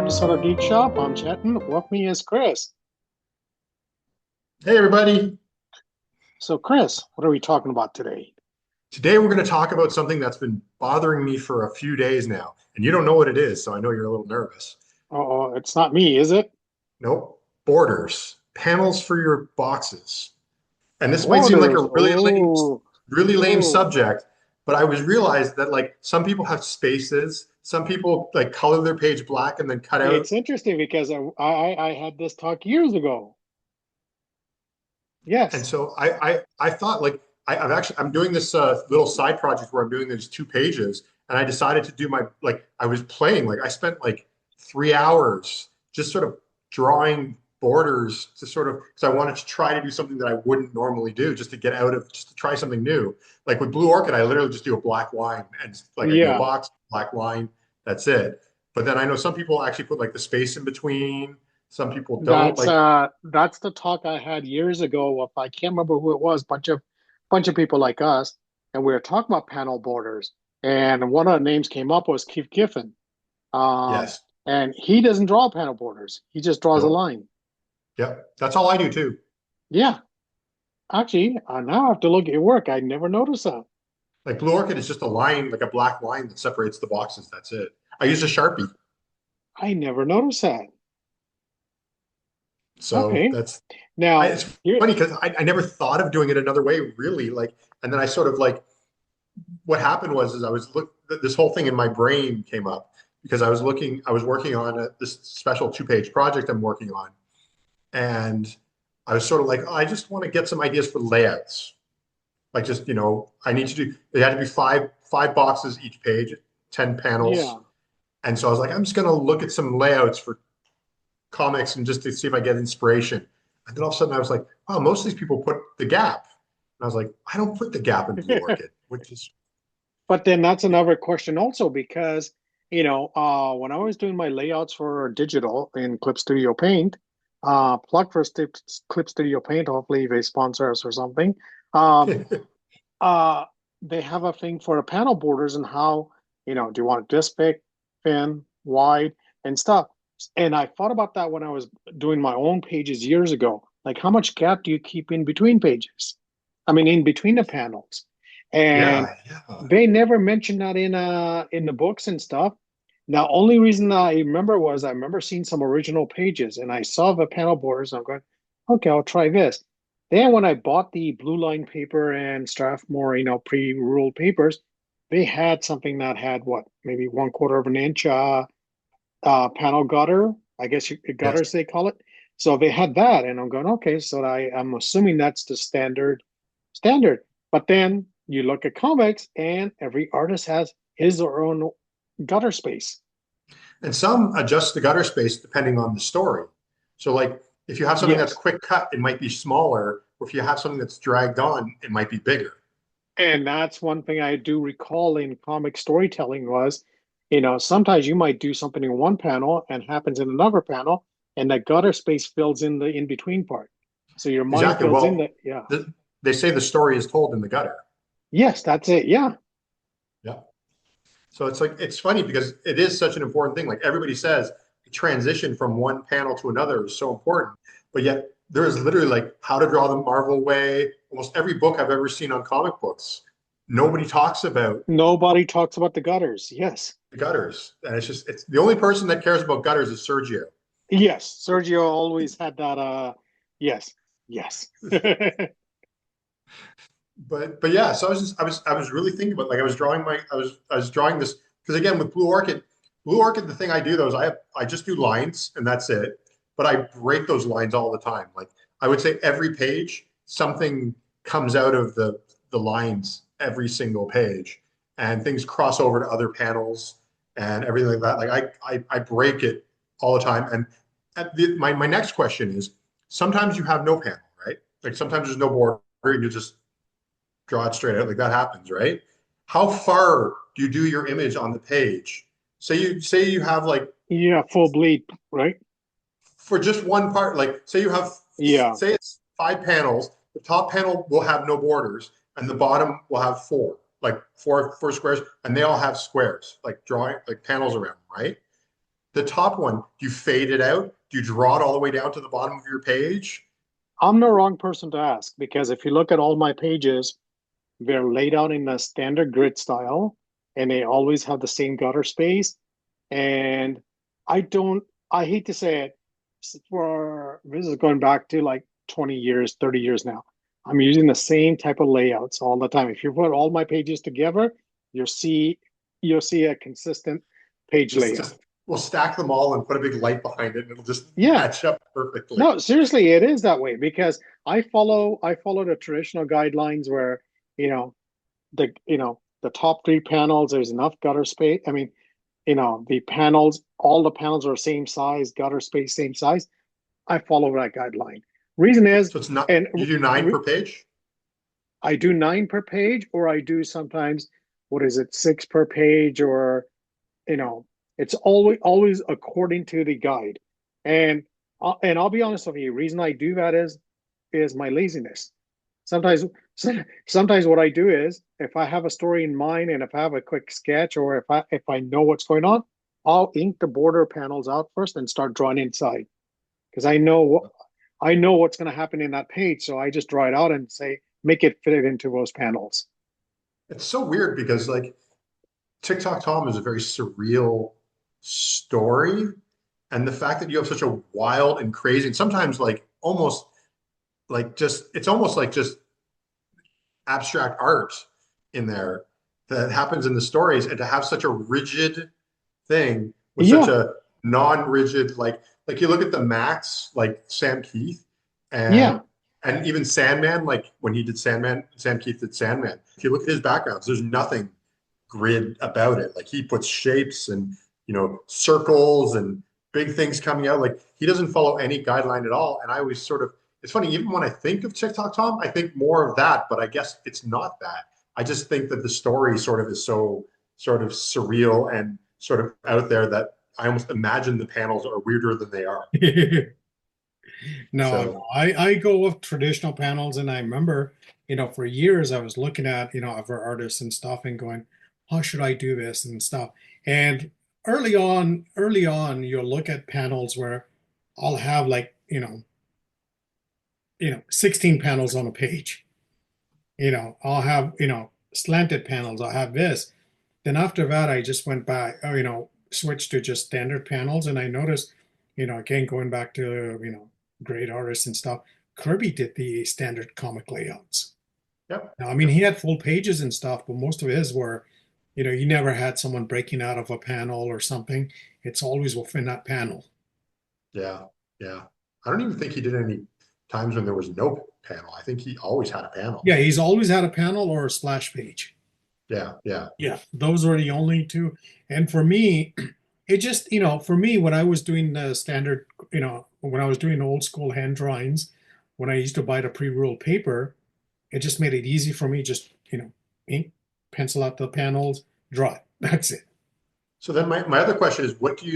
episode of Geek Shop. I'm Chetan. With me is Chris. Hey everybody. So, Chris, what are we talking about today? Today we're going to talk about something that's been bothering me for a few days now. And you don't know what it is, so I know you're a little nervous. Oh, it's not me, is it? Nope. Borders, panels for your boxes. And this might seem like Borders. a Oh, really lame oh. subject, but I was realized that like some people have spaces, some people like color their page black and then cut out. It's interesting because I had this talk years ago. And Yes. so I thought like I'm doing this little side project where I'm doing these 2 pages, and I decided to do my like I was playing like I spent like 3 hours just sort of drawing borders to sort of because I wanted to try to do something that I wouldn't normally do just to get out of just to try something new. Like with Blue Orchid, I literally just do a black line and like I do a Yeah. box, black line, that's it. But then I know some people actually put like the space in between. Some people don't like. That's the talk I had years ago. If I can't remember who it was, bunch of people like us, and we were talking about panel borders. And one of the names came up was Keith Giffen. Um, Yes. and he doesn't draw panel borders. He just draws a Nope. line. Yep. That's all I do too. Yeah, actually, now I have to look at your work. I never noticed that. Like Blue Orchid is just a line, like a black line that separates the boxes. That's it. I use a Sharpie. I never noticed that. So Okay. it's Now, here, funny because I never thought of doing it another way, really. Like, and then I sort of like, what happened was, is this whole thing in my brain came up because I was working on this special 2 page project I'm working on. And I was sort of like, oh, I just want to get some ideas for layouts. Like just, I need to do, it had to be five boxes each page, 10 panels. yeah. And so I was like, I'm just going to look at some layouts for comics and just to see if I get inspiration. And then all of a sudden I was like, wow, most of these people put the gap. And I was like, I don't put the gap in Blue Orchid, which is, But then that's another question also because, when I was doing my layouts for digital in Clip Studio Paint, plug for Clip Studio Paint, hopefully they sponsor us or something. Um, uh, they have a thing for the panel borders and how, do you want it this big, thin, wide, and stuff. And I thought about that when I was doing my own pages years ago. Like, how much gap do you keep in between pages? I mean, in between the panels. And yeah. they never mentioned that in the books and stuff. Now, only reason I remember was I remember seeing some original pages and I saw the panel borders. And I'm going, okay, I'll try this. Then when I bought the blue line paper and Strathmore, pre-ruled papers, they had something that had what, maybe 1/4 of an inch panel gutter. I guess Yes. gutters they call it. So they had that, and I'm going, okay, so I'm assuming that's the standard. But then you look at comics, and every artist has his or her own gutter space. And some adjust the gutter space depending on the story. So like if you have something that's Yes. quick cut, it might be smaller. Or if you have something that's dragged on, it might be bigger. And that's one thing I do recall in comic storytelling was, sometimes you might do something in one panel and happens in another panel, and that gutter space fills in the in between part. So your mind Exactly. fills in Well, that, yeah. they say the story is told in the gutter. Yes, that's it. Yeah. Yeah. So it's like it's funny because it is such an important thing. Like everybody says, the transition from one panel to another is so important, but yet there is literally like how to draw the Marvel way. Almost every book I've ever seen on comic books, nobody talks about Nobody talks about the gutters. Yes. the gutters, and it's the only person that cares about gutters is Sergio. Yes. Sergio always had that yes. Yes. But yeah, so I was really thinking about like I was drawing this because again with Blue Orchid the thing I do though is I just do lines and that's it. But I break those lines all the time. Like I would say every page something comes out of the lines every single page, and things cross over to other panels and everything like that. Like I break it all the time. And my next question is sometimes you have no panel, right? Like sometimes there's no border and you just draw it straight out like that happens, right? How far do you do your image on the page? Say you have like Yeah, full bleed, right? for just one part, like Yeah. say it's 5 panels, the top panel will have no borders and the bottom will have four, like four squares, and they all have squares, like drawing like panels around them, right? the top one, do you fade it out? Do you draw it all the way down to the bottom of your page? I'm the wrong person to ask because if you look at all my pages, they're laid out in a standard grid style and they always have the same gutter space. And I don't, I hate to say it, for this is going back to like 20 years, 30 years now. I'm using the same type of layouts all the time. If you put all my pages together, you'll see you'll see a consistent page layout. Just we'll stack them all and put a big light behind it, and it'll just Yeah. match up perfectly. No, seriously, it is that way because I follow the traditional guidelines where, you know, the top three panels, there's enough gutter space. I mean, the panels, all the panels are same size, gutter space same size. I follow that guideline. Reason is, So it's not and you do nine per page. I do nine per page, or I do sometimes, what is it, six per page, or you know, it's always according to the guide. And I'll be honest with you, reason I do that is my laziness. Sometimes sometimes what I do is if I have a story in mind and if I have a quick sketch or if I know what's going on, I'll ink the border panels out first and start drawing inside because I know what's going to happen in that page. So I just draw it out and say make it fit into those panels. It's so weird because like TikTok Tom is a very surreal story, and the fact that you have such a wild and crazy, and sometimes like almost like just it's almost like just abstract art in there that happens in the stories, and to have such a rigid thing with such Yeah, a non-rigid like you look at the Max like Sam Keith yeah, and even Sandman like when he did Sandman Sam Keith did Sandman if you look at his backgrounds there's nothing grid about it like he puts shapes and circles and big things coming out like he doesn't follow any guideline at all and I always sort of it's funny even when I think of TikTok Tom I think more of that but I guess it's not that I just think that the story sort of is so sort of surreal and sort of out there that I almost imagine the panels are weirder than they are. No, So I go with traditional panels, and I remember, for years I was looking at, other artists and stuff, and going, how should I do this and stuff. And early on, you'll look at panels where I'll have like, 16 panels on a page. I'll have, slanted panels. I'll have this. Then after that, I just went back, switched to just standard panels, and I noticed, again going back to great artists and stuff. Kirby did the standard comic layouts. yep, Now, I mean, yep. he had full pages and stuff, but most of his were, you never had someone breaking out of a panel or something. It's always within that panel. Yeah, yeah. I don't even think he did any times when there was no panel. I think he always had a panel. Yeah, he's always had a panel or a splash page. Yeah, yeah. Yeah, those were the only two. And for me, it just, for me, when I was doing the standard, when I was doing old school hand drawings, when I used to buy the pre-ruled paper, it just made it easy for me. Just, ink, pencil out the panels, draw it. That's it. So then my other question is, what did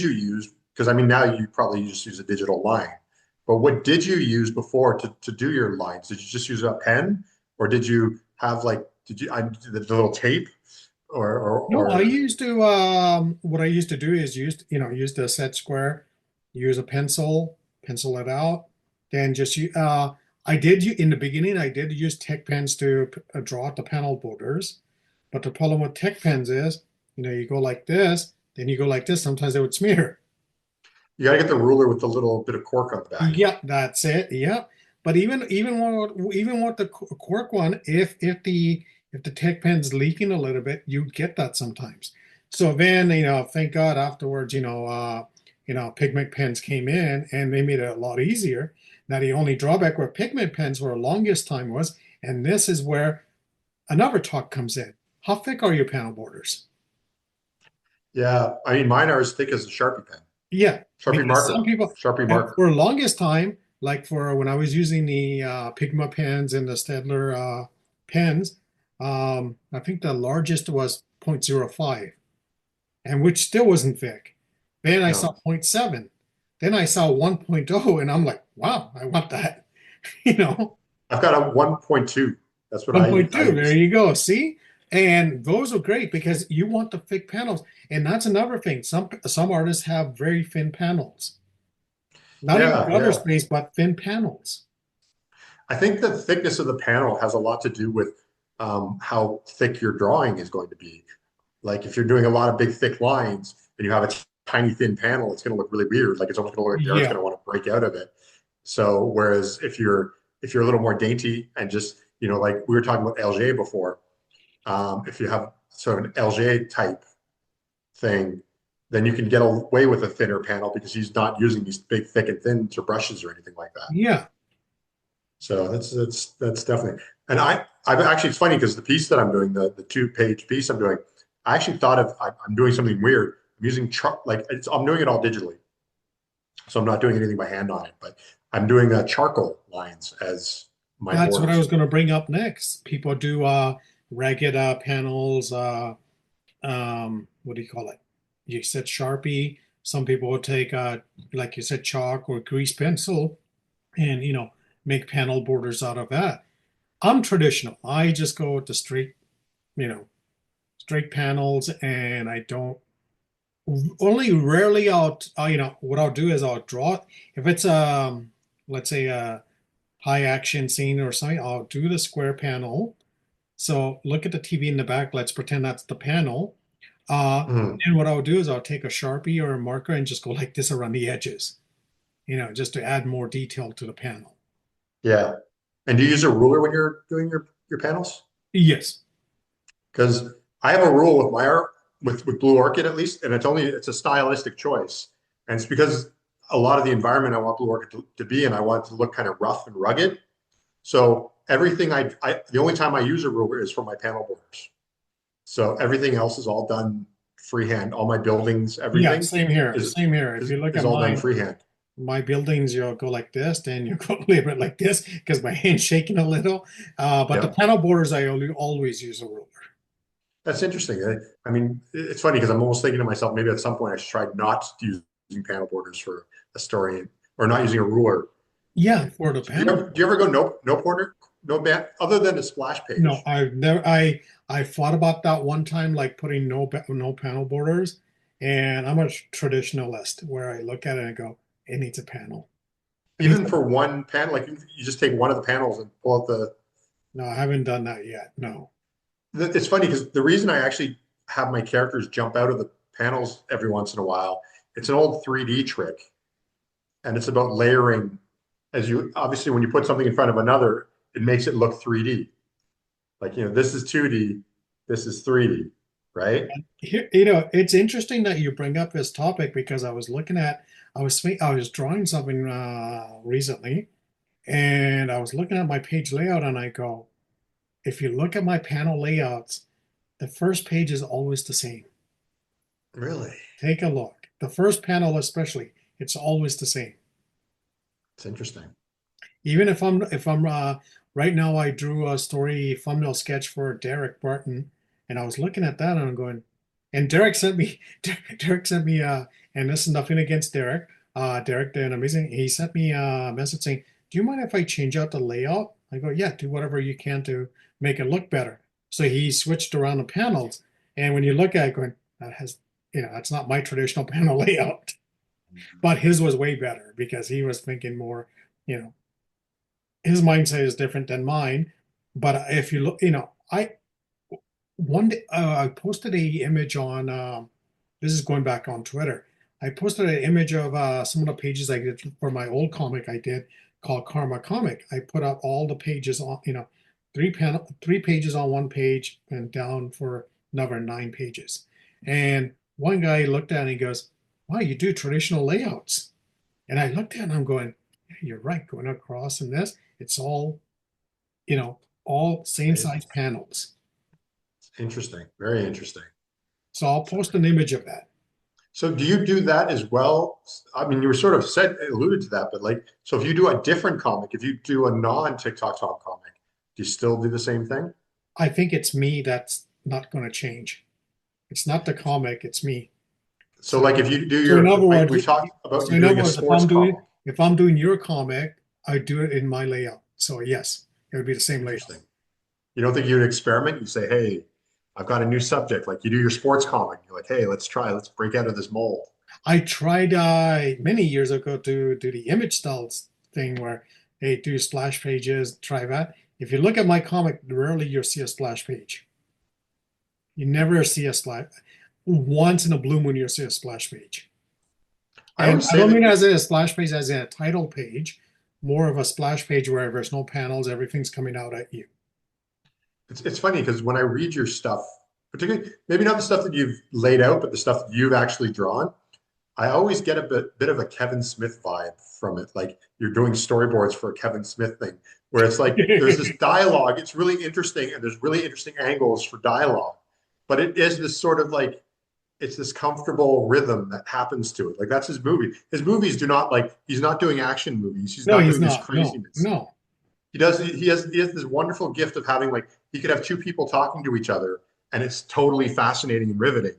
you use? Because I mean, now you probably just use a digital line, but what did you use before to do your lines? Did you just use a pen, or did you have like the little tape, No, I or used to, what I used to do is use the set square, use a pencil, pencil it out, then I did, in the beginning, I did use tech pens to draw out the panel borders. But the problem with tech pens is, you go like this, then you go like this. Sometimes they would smear. you got to get the ruler with the little bit of cork on the back? Yep, that's it. Yep. But even with the cork one, if the tech pen's leaking a little bit, you get that sometimes. So then, thank God afterwards, pigment pens came in and they made it a lot easier. Now the only drawback with pigment pens for the longest time was, and this is where another talk comes in. How thick are your panel borders? Yeah, I mean, mine are as thick as a Sharpie pen, Yeah, Sharpie because some marker, people, Sharpie and marker. for the longest time, like for when I was using the Pigma pens and the Staedtler pens, I think the largest was 0.05, and which still wasn't thick. Then I saw No, zero point 0.7, then I saw 1.0, and I'm like, wow, I want that. you know, I've got a 1.2. That's what I 1.2, there use. you go. See? And those are great because you want the thick panels. And that's another thing. Some artists have very thin panels. Not even Yeah, gutter yeah. space, but thin panels. I think the thickness of the panel has a lot to do with how thick your drawing is going to be. Like if you're doing a lot of big, thick lines and you have a tiny, thin panel, it's going to look really weird. Like it's almost going to look like Derek's Yeah. going to want to break out of it. So whereas if you're a little more dainty and just like we were talking about LGA before, if you have sort of an LGA type thing, then you can get away with a thinner panel because he's not using these big, thick and thin or brushes or anything like that. Yeah. So that's definitely. And I've actually it's funny because the piece that I'm doing, the 2-page piece I'm doing, I actually thought of I'm doing something weird. I'm using I'm doing it all digitally, so I'm not doing anything by hand on it, but I'm doing charcoal lines as my That's what I was borders. going to bring up next. People do ragged panels, what do you call it? You said Sharpie. Some people will take like you said, chalk or grease pencil and make panel borders out of that. I'm traditional. I just go with the you know, straight panels, and I don't only rarely what I'll do is I'll draw it. If it's let's say a high action scene or something, I'll do the square panel. So look at the TV in the back. Let's pretend that's the panel. Mhm. And what I'll do is I'll take a Sharpie or a marker and just go like this around the edges, just to add more detail to the panel. Yeah. And do you use a ruler when you're doing your panels? Yes. Because I have a rule with my art, with Blue Orchid at least, and it's a stylistic choice, and it's because a lot of the environment I want Blue Orchid to be in, I want it to look kind of rough and rugged. So everything the only time I use a ruler is for my panel borders. So everything else is all done freehand. All my buildings, Yeah, everything same here. is Same here. If you look is at all done mine, freehand. my buildings, you'll go like this, then you go a little bit like this because my hand's shaking a little. But the Yeah, panel borders, I always use a ruler. that's interesting. I mean, it's funny because I'm almost thinking to myself, maybe at some point I should try not using panel borders for a story or not using a ruler. Yeah, for the So panel do you ever go borders. no porter, no band other than a splash No, page? I've never. I thought about that one time, like putting no panel borders, and I'm a traditionalist where I look at it and go, it needs a panel. It needs Even a, for one panel, like you just take one of the panels and pull out no, I haven't done that yet. No. it's funny because the reason I actually have my characters jump out of the panels every once in a while, it's an old 3D trick, and it's about layering. As you obviously, when you put something in front of another, it makes it look 3D. Like, this is 2D, this is 3D, right? Here, it's interesting that you bring up this topic because I was drawing something recently, and I was looking at my page layout, and I go, if you look at my panel layouts, the first page is always the same. Really? Take a look. The first panel, especially, it's always the same. It's interesting. Even if I'm right now, I drew a story thumbnail sketch for Derek Barton, and I was looking at that and I'm going, and Derek sent me Derek sent me and this is nothing against Derek. Derek did amazing. He sent me a message saying, "Do you mind if I change out the layout?" I go, "Yeah, do whatever you can to make it look better." So he switched around the panels, and when you look at it, going, that has that's not my traditional panel layout, but his was way better because he was thinking more, you know his mindset is different than mine. But if you look, I one day I posted a image on. This is going back on Twitter. I posted an image of some of the pages I did for my old comic I did called Karma Comic. I put out all the pages on, three pages on one page and down for another 9 pages. And one guy looked at it and he goes, "Wow, you do traditional layouts." And I looked at it and I'm going, "Yeah, you're right. Going across in this, it's all same size panels." Interesting. Very interesting. So I'll post an image of that. So do you do that as well? I mean, you were sort of alluded to that, but like, so if you do a different comic, if you do a non-TikTok Top comic, do you still do the same thing? I think it's me that's not going to change. It's not the comic, it's me. So So like if you do so in other words, we've talked about so you in other doing a words, sports comic. if I'm doing your comic, I do it in my layout. So yes, it would be the same layout. Interesting. You don't think you'd experiment? You say, hey, I've got a new subject. Like you do your sports comic. You're like, hey, let's break out of this mold. I tried many years ago to do the image styles thing where they do splash pages, try that. If you look at my comic, rarely you'll see a splash page. You never see a splash. Once in a blue moon, you'll see a splash page. I And always I say don't that mean as a splash page as in a title page, more of a splash page where there's no panels, everything's coming out at you. it's funny because when I read your stuff, particularly maybe not the stuff that you've laid out, but the stuff that you've actually drawn, I always get a bit of a Kevin Smith vibe from it. Like you're doing storyboards for a Kevin Smith thing, where it's like there's this dialogue. It's really interesting, and there's really interesting angles for dialogue, but it is this sort of like it's this comfortable rhythm that happens to it. Like that's his movie. His movies do not like he's not doing action movies. He's No, not he's doing this not. No, craziness. no. He has this wonderful gift of having like he could have two people talking to each other and it's totally fascinating and riveting.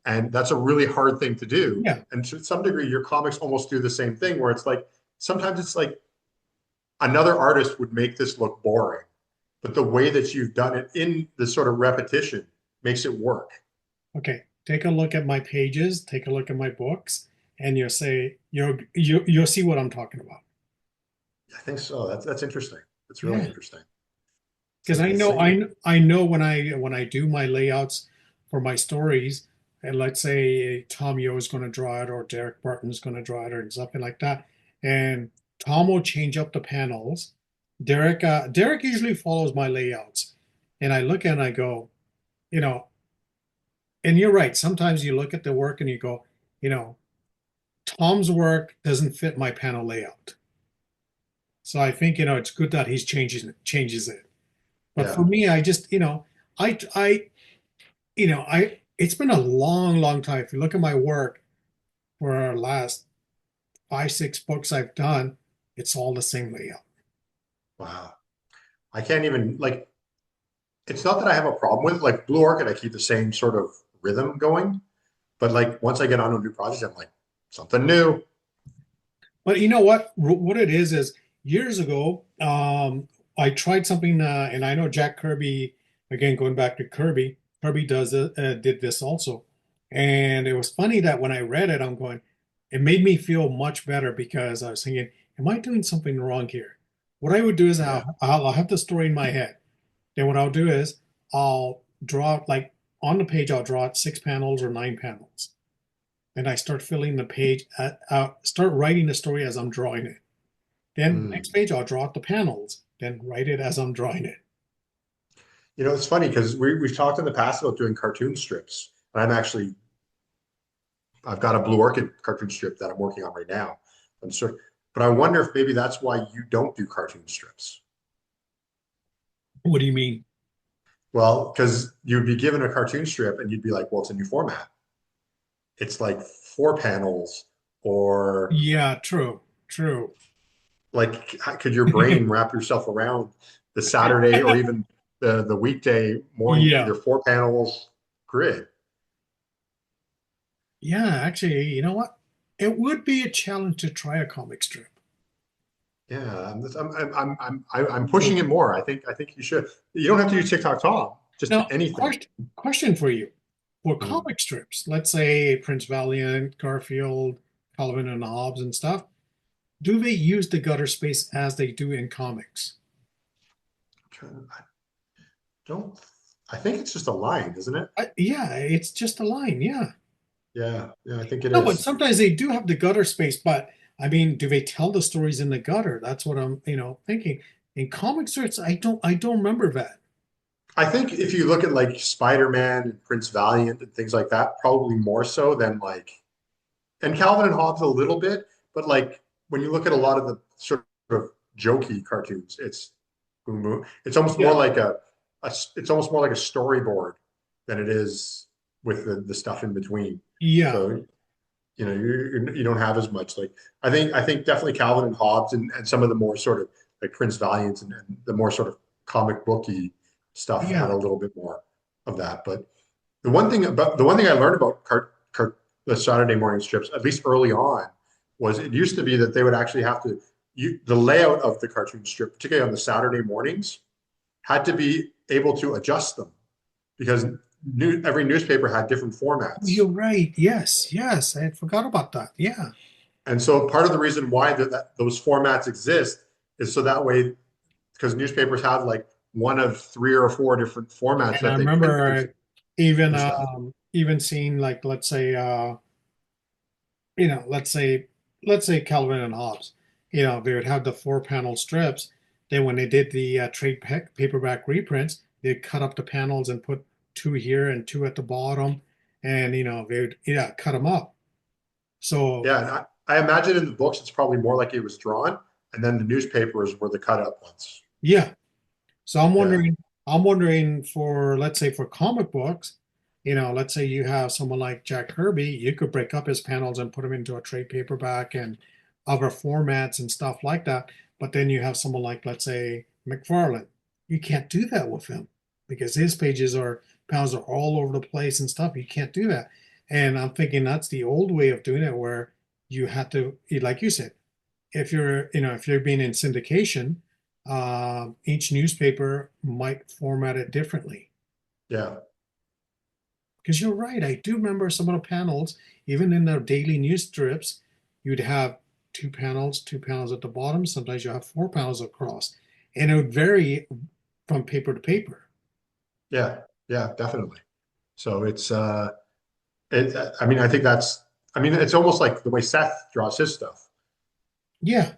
And that's a really hard thing to do. Yeah. And to some degree, your comics almost do the same thing where it's like sometimes it's like another artist would make this look boring, but the way that you've done it in this sort of repetition makes it work. Okay. Take a look at my pages, take a look at my books, and you'll see what I'm talking about. I think so. That's interesting. It's really Yeah. interesting. Because I It's know like, I know when I do my layouts for my stories, and let's say Tom Yo is going to draw it or Derek Barton's going to draw it or something like that, and Tom will change up the panels. Derek usually follows my layouts, and I look and I go, you know, and you're right. Sometimes you look at the work and you go, you know, Tom's work doesn't fit my panel layout. So I think it's good that he's changes it. But for yeah. me, I just I it's been a long, long time. If you look at my work for our last 5, 6 books I've done, it's all the same layout. Wow. I can't even like it's not that I have a problem with like Blue Orchid, I keep the same sort of rhythm going. But like once I get on a new project, I'm like, something new. But you know what? What it is years ago, I tried something, and I know Jack Kirby, again, going back to Kirby, Kirby did this also. And it was funny that when I read it, I'm going, it made me feel much better because I was thinking, am I doing something wrong here? What I would do is Yeah. I'll have the story in my head. Then what I'll do is I'll draw, like on the page, I'll draw it 6 panels or 9 panels. And I start filling the page, start writing the story as I'm drawing it. Then next Mm. page, I'll draw out the panels, then write it as I'm drawing it. You know, it's funny because we've talked in the past about doing cartoon strips. And I've got a Blue Orchid cartoon strip that I'm working on right now. I'm sort of, but I wonder if maybe that's why you don't do cartoon strips. What do you mean? Well, because you'd be given a cartoon strip and you'd be like, well, it's a new format. It's like 4 panels, or Yeah, true, true. like, could your brain wrap yourself around the Saturday or even the weekday morning, Yeah, either 4 panels grid? yeah. Actually, you know what? It would be a challenge to try a comic strip. Yeah, I'm pushing it more. I think you should. You don't have to do TikTok Tom, just Now, anything. question for you: for Mm. comic strips, let's say Prince Valiant, Garfield, Calvin and Hobbes, and stuff, do they use the gutter space as they do in comics? I don't. I think it's just a line, isn't it? Yeah, it's just a line. Yeah. Yeah, yeah, I think it No, but is. sometimes they do have the gutter space, but I mean, do they tell the stories in the gutter? That's what I'm, thinking. In comic strips, I don't remember that. I think if you look at like Spider-Man and Prince Valiant and things like that, probably more so than like, and Calvin and Hobbes a little bit, but like when you look at a lot of the sort of jokey cartoons, it's boom boom. It's almost more Yeah. like it's almost more like a storyboard than it is with the stuff in between. Yeah. So you don't have as much like I think definitely Calvin and Hobbes and some of the more sort of like Prince Valiant and the more sort of comic booky stuff had Yeah. a little bit more of that. But the one thing I learned about the Saturday morning strips, at least early on, was it used to be that they would actually have to the layout of the cartoon strip, particularly on the Saturday mornings, had to be able to adjust them because every newspaper had different Oh, you're formats. right. Yes, yes. I had forgot about that. Yeah. And so part of the reason why those formats exist is so that way, because newspapers have like one of three or four different formats And I that they print remember even and stuff. even seeing like let's say Calvin and Hobbes, they would have the 4 panel strips. Then when they did the paperback reprints, they'd cut up the panels and put two here and two at the bottom, and they would cut them up. So Yeah, and I imagine in the books it's probably more like it was drawn, and then the newspapers were the cut up ones. yeah, so Yeah, I'm wondering for let's say for comic books, let's say you have someone like Jack Kirby, you could break up his panels and put them into a trade paperback and other formats and stuff like that. But then you have someone like let's say McFarlane. You can't do that with him because his panels are all over the place and stuff. You can't do that. And I'm thinking that's the old way of doing it where you have to, like you said, if you're being in syndication, each newspaper might format it differently. yeah, Because you're right, I do remember some of the panels, even in the daily news strips, you'd have two panels at the bottom. Sometimes you have 4 panels across, and it would vary from paper to paper. yeah, yeah, definitely. So I mean, I think I mean, it's almost like the way Seth draws his stuff. Yeah,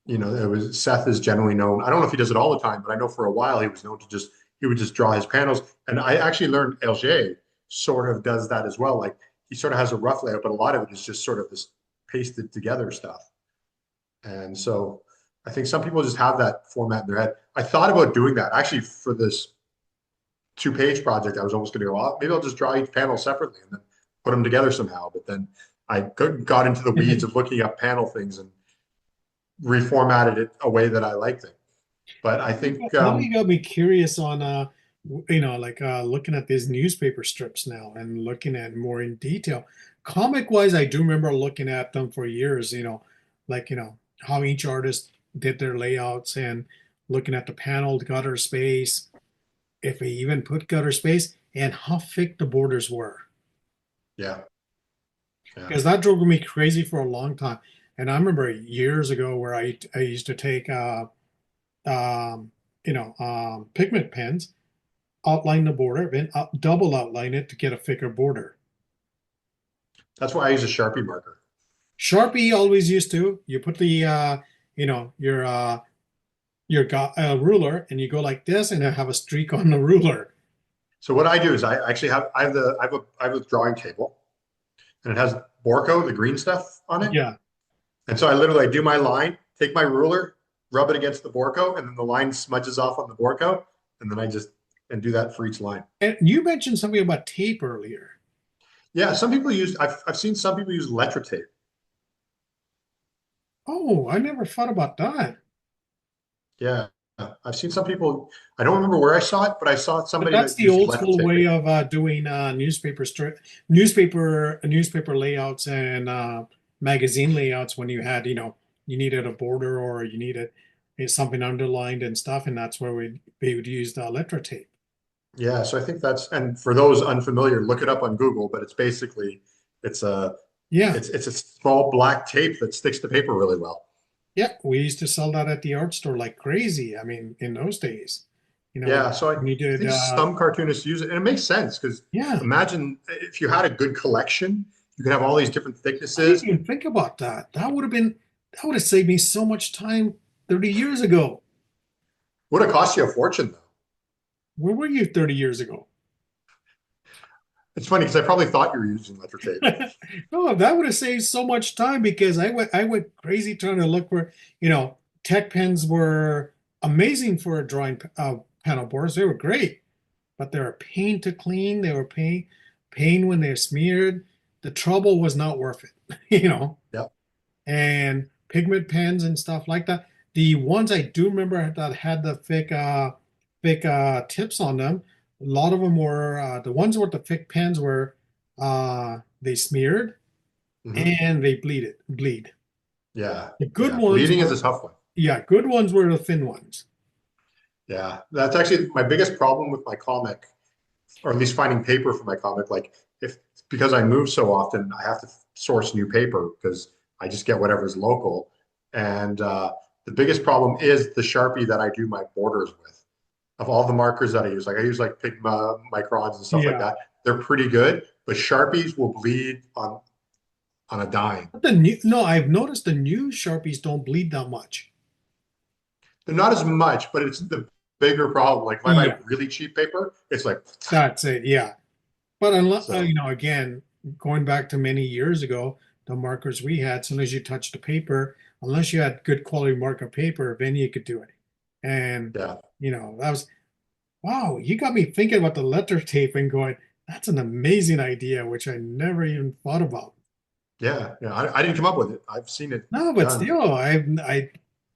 It was Seth is generally known. I don't know if he does it all the time, but I know for a while he was known to he would just draw his panels. And I actually learned Hergé sort of does that as well. Like he sort of has a rough layout, but a lot of it is just sort of this pasted together stuff. And so I think some people just have that format in their head. I thought about doing that actually for this 2-page project. I was almost going to go, oh, maybe I'll just draw each panel separately and then put them together somehow. But then I got into the weeds of looking up panel things and reformatted it a way that I liked it. But I think, now you got me curious on looking at these newspaper strips now and looking at more in detail. Comic wise, I do remember looking at them for years, how each artist did their layouts and looking at the paneled gutter space, if they even put gutter space, and how thick the borders were. yeah, yeah, Because that drove me crazy for a long time. And I remember years ago where I used to take pigment pens, outline the border, then double outline it to get a thicker border. that's why I use a Sharpie marker. Sharpie always used to. You put the your ruler and you go like this, and I have a streak on the ruler. So what I do is I actually have I have a drawing table and it has Borco, the green stuff on it. Yeah. And so I literally do my line, take my ruler, rub it against the Borco, and then the line smudges off on the Borco, and then I just and do that for each line. And you mentioned something about tape earlier. Yeah, some people use I've seen some people use letter tape. Oh, I never thought about that. Yeah. I've seen some people, I don't remember where I saw it, but I saw But somebody that's that the used old letter school tape. way of doing newspaper layouts and magazine layouts when you had, you needed a border or you needed something underlined and stuff, and that's where we would use the letter tape. Yeah, so I think and for those unfamiliar, look it up on Google, but it's basically it's a Yeah, it's a small black tape that sticks to paper really well. yeah, we used to sell that at the art store like crazy. I mean, in those days, Yeah, so when you I did, think some cartoonists use it, and it makes sense because yeah, imagine if you had a good collection, you could have all these different I didn't thicknesses. even think about that. That would have saved me so much time 30 years ago. Would have cost you a fortune though. Where were you 30 years ago? It's funny because I probably thought you were using letter tape. No, that would have saved so much time because I went crazy trying to look for, tech pens were amazing for drawing panel boards. They were great, but they were a pain to clean. They were pain when they're smeared. The trouble was not worth it, Yeah. And pigment pens and stuff like that. The ones I do remember that had the thick tips on them. A lot of them were the ones with the thick pens were they smeared Hmm. and they bleed. Yeah. The good Yeah. ones Bleeding is were a tough one. yeah, good ones were the thin ones. Yeah. That's actually my biggest problem with my comic or at least finding paper for my comic. Like if because I move so often, I have to source new paper because I just get whatever's local. And the biggest problem is the Sharpie that I do my borders with. Of all the markers that I use, like I use like Pigma, microns, and stuff like Yeah. that. They're pretty good, but Sharpies will bleed on a dime. But the new, no, I've noticed the new Sharpies don't bleed that much. They're not as much, but it's the bigger problem. Like if I buy Yeah, really cheap paper, it's like that's it. Yeah. But unless, so. again, going back to many years ago, the markers we had, as soon as you touched the paper, unless you had good quality marker paper, then you could do it. And, Yeah, that was, wow, you got me thinking about the letter tape and going, that's an amazing idea, which I never even thought about. yeah. I didn't come up with it. I've seen it No, but done. still,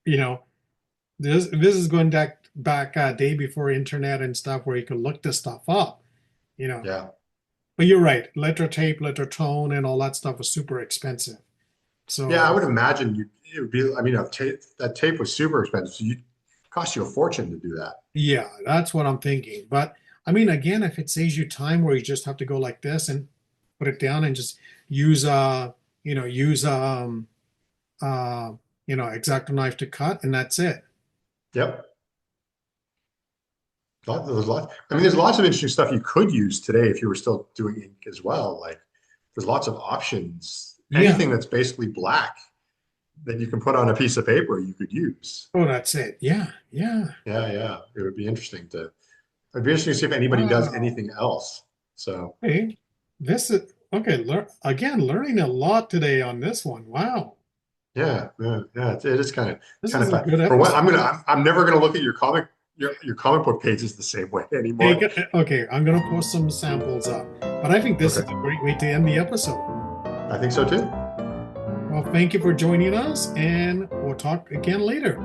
you know, this is going back a day before internet and stuff where you could look this stuff up, you know. Yeah, But you're right, letter tape, letter tone, and all that stuff was super expensive. yeah. I So would imagine it would be. I mean, that tape was super expensive. So you cost you a fortune to do that. yeah, that's what I'm thinking. But I mean, again, if it saves you time where you just have to go like this and put it down and just use use uh X-Acto knife to cut and that's it. Yep. There's lots. I mean, there's lots of interesting stuff you could use today if you were still doing ink as well. Like, there's lots of options. Yeah. Anything that's basically black that you can put on a piece of paper, you could use. Oh, that's it. Yeah, yeah. Yeah, yeah. It would be interesting to. It'd be interesting to see if anybody does Wow. anything else. So, Hey, this is okay. Learning a lot today on this one. Wow, yeah. It is this kind is of a fun. good For one, episode. I'm never gonna look at your comic book pages the same way Hey, anymore. okay, I'm gonna post some samples up, but I think this is Okay, a great way to end the episode. I think so too. Well, thank you for joining us, and we'll talk again later.